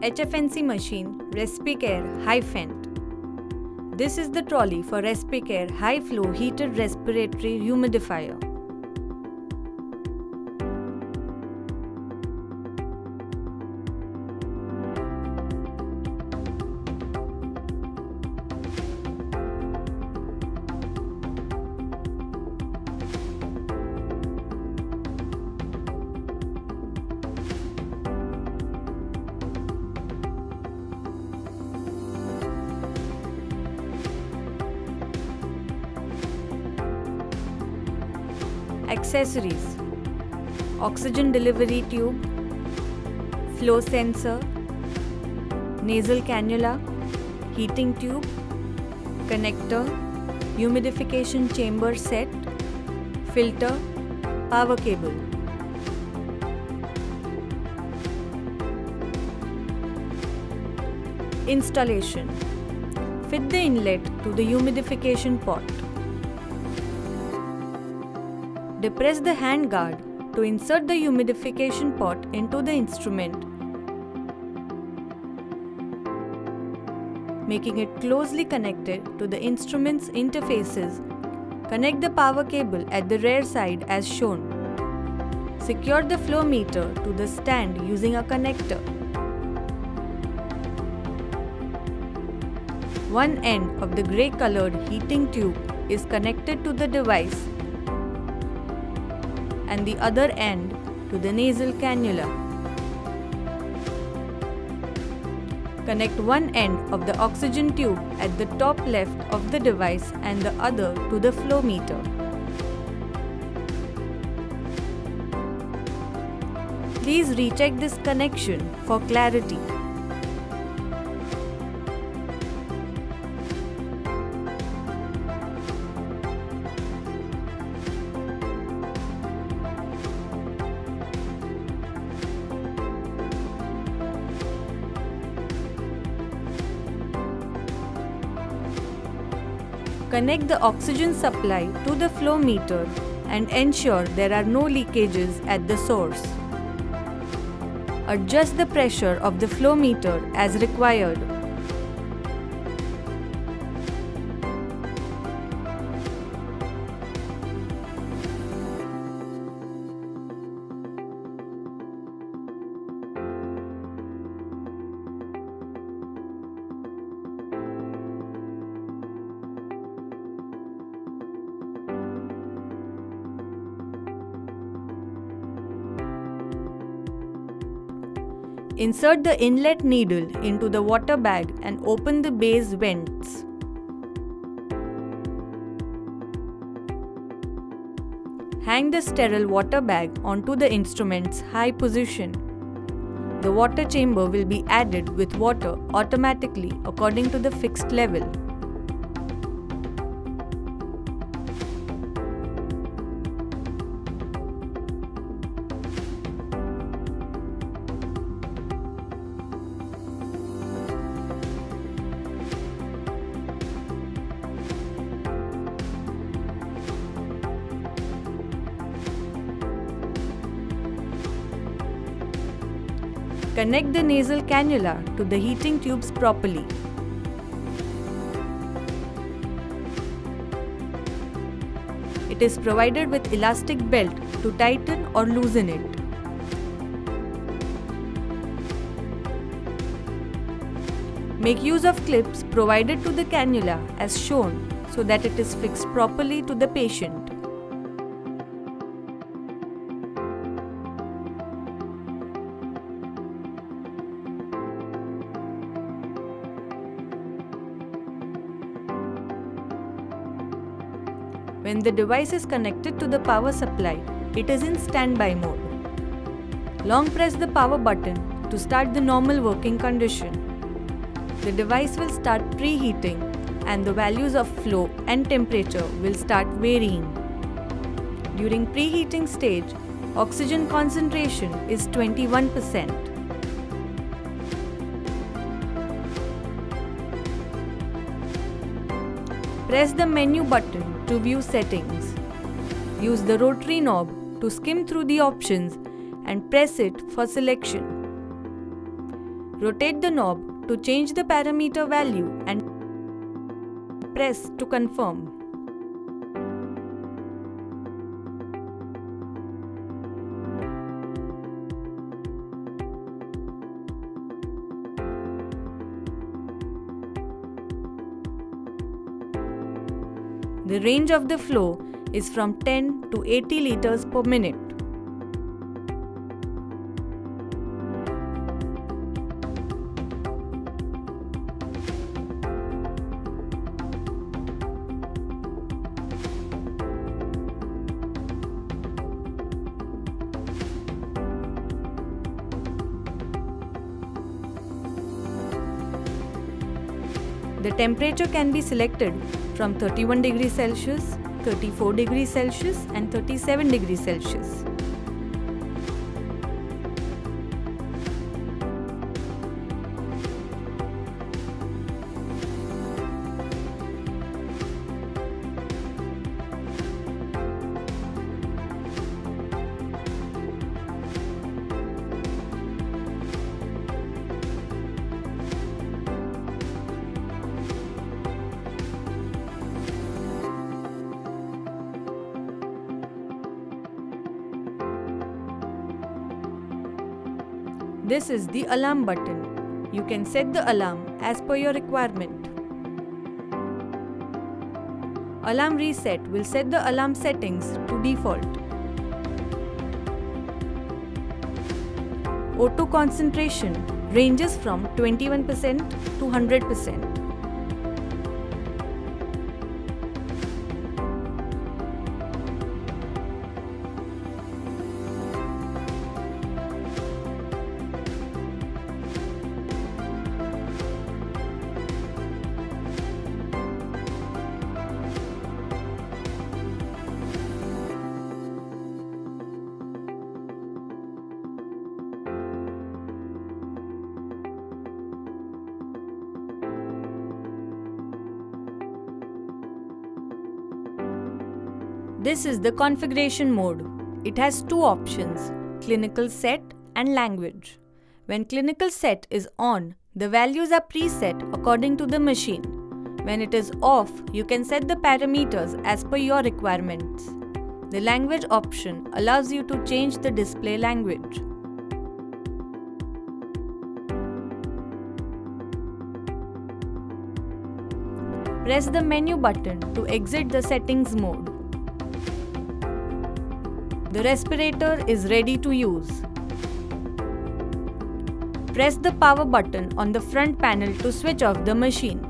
HFNC machine Respircare HFNC. This is the trolley for Respircare high flow heated respiratory humidifier. Accessories: oxygen delivery tube, flow sensor, nasal cannula, heating tube, connector, humidification chamber set, filter, power cable. Installation: fit the inlet to the humidification pot. Depress the hand guard to insert the humidification pot into the instrument, making it closely connected to the instrument's interfaces. Connect the power cable at the rear side as shown. Secure the flow meter to the stand using a connector. One end of the grey colored heating tube is connected to the device and the other end to the nasal cannula. Connect one end of the oxygen tube at the top left of the device and the other to the flow meter. Please recheck this connection for clarity. Connect the oxygen supply to the flow meter and ensure there are no leakages at the source. Adjust the pressure of the flow meter as required. Insert the inlet needle into the water bag and open the base vents. Hang the sterile water bag onto the instrument's high position. The water chamber will be added with water automatically according to the fixed level. Connect the nasal cannula to the heating tubes properly. It is provided with elastic belt to tighten or loosen it. Make use of clips provided to the cannula as shown so that it is fixed properly to the patient. When the device is connected to the power supply, it is in standby mode. Long press the power button to start the normal working condition. The device will start preheating and the values of flow and temperature will start varying. During preheating stage, oxygen concentration is 21%. Press the menu button to view settings. Use the rotary knob to skim through the options and press it for selection. Rotate the knob to change the parameter value and press to confirm. The range of the flow is from 10 to 80 liters per minute. The temperature can be selected from 31 degrees Celsius, 34 degrees Celsius and 37 degrees Celsius. This is the alarm button. You can set the alarm as per your requirement. Alarm reset will set the alarm settings to default. Auto concentration ranges from 21% to 100%. This is the configuration mode. It has two options, clinical set and language. When clinical set is on, the values are preset according to the machine. When it is off, you can set the parameters as per your requirements. The language option allows you to change the display language. Press the menu button to exit the settings mode. The respirator is ready to use. Press the power button on the front panel to switch off the machine.